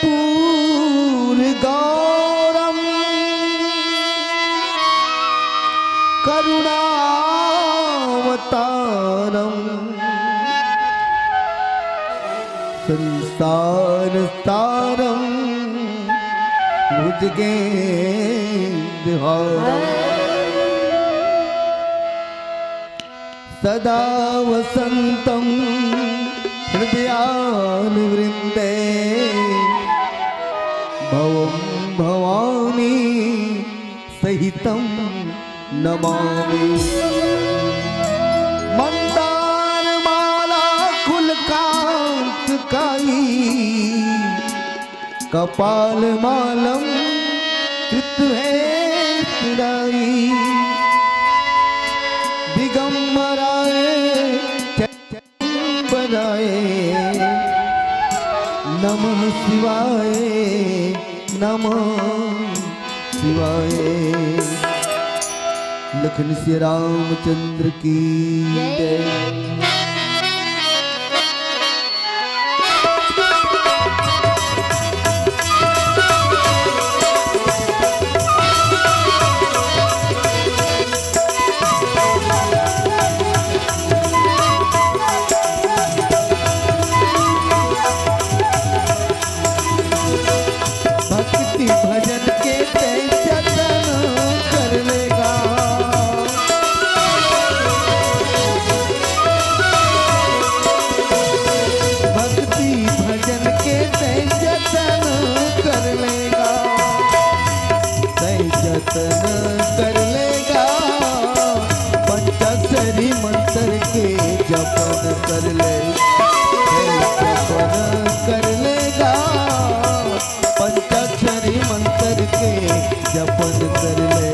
कर्पूर गौरम करुणावतारम संसार तारम भुजगेन्द्रहारम सदा वसन्तं हृदयानुवृन्दे भवं भवानी सहितं नमामि। मंदारमाला कुलकांतकाई कपाल मालम कृत्वे सुराई दिगंबराय चंबराय नमः शिवाय नमः शिवाय। लखन श्री रामचंद्र की जय। कर लेगा पंचाक्षरी मंत्र के जपन कर ले, जपन कर लेगा पंचाक्षरी मंत्र के जपन कर ले।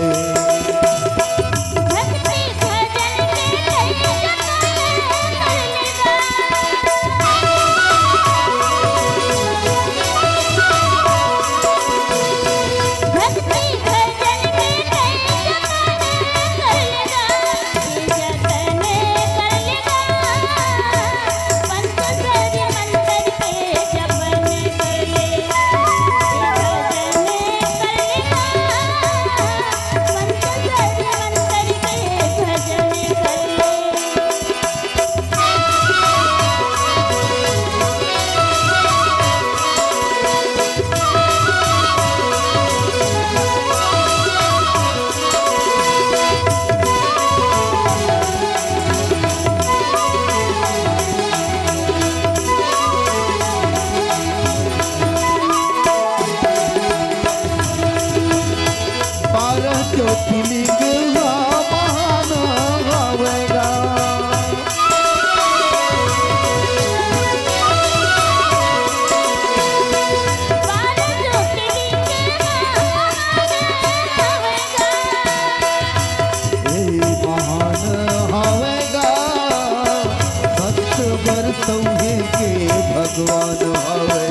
भगवान हवे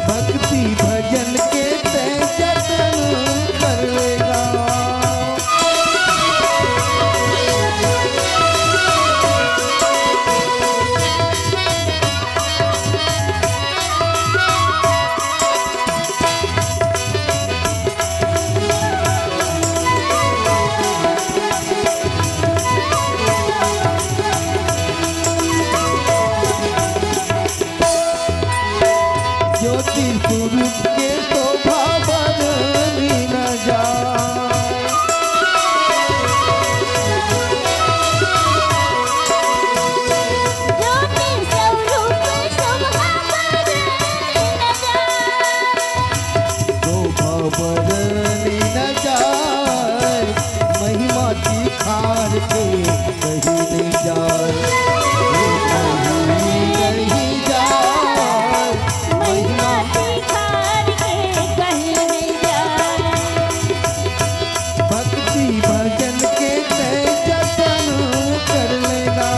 भक्ति भजन के ते जतन कर लेगा। ज्योति स्वरूप के शोभा बदली न जाए, ज्योति स्वरूप शोभा बदली न जाए, शोभा बदली न जाए महिमा दिखार के कहीं नहीं जाए, नहीं जाए महिमा दिखार के कहीं नहीं जाए। भक्ति भजन के ते जतन कर लेना।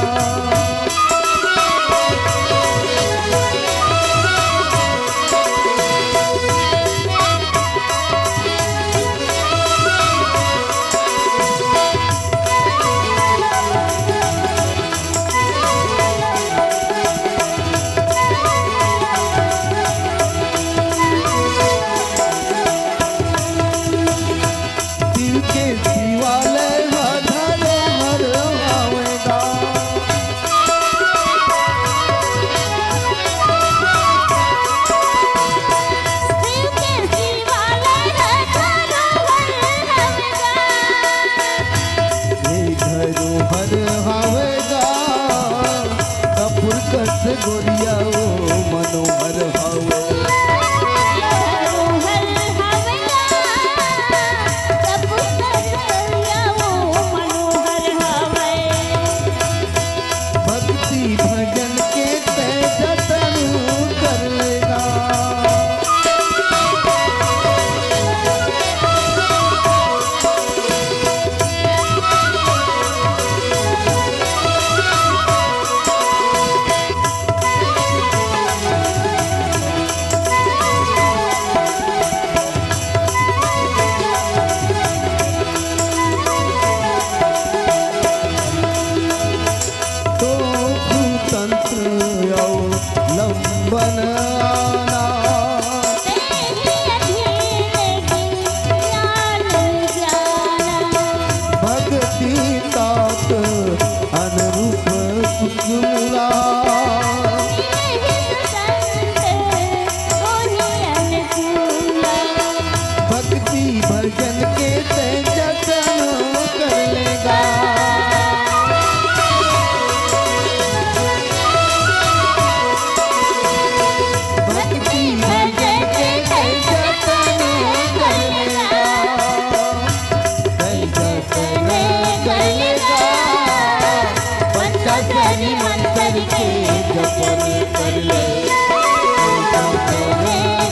जपन कर ले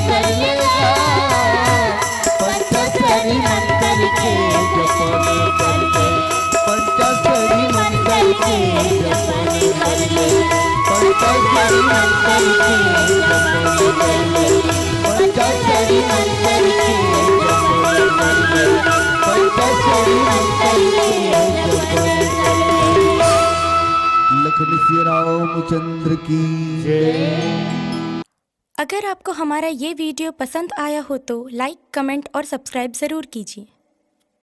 कर लेगा पंचसरी मंत्र के जपन कर ले पंचसरी मंत्र के जपन कर ले पंचसरी मंत्र के जपन कर ले पंचसरी मंत्र के जपन कर ले पंचसरी मंत्र के जपन कर ले। लखन श्री रामचंद्र की अगर आपको हमारा ये वीडियो पसंद आया हो तो लाइक, कमेंट और सब्सक्राइब ज़रूर कीजिए।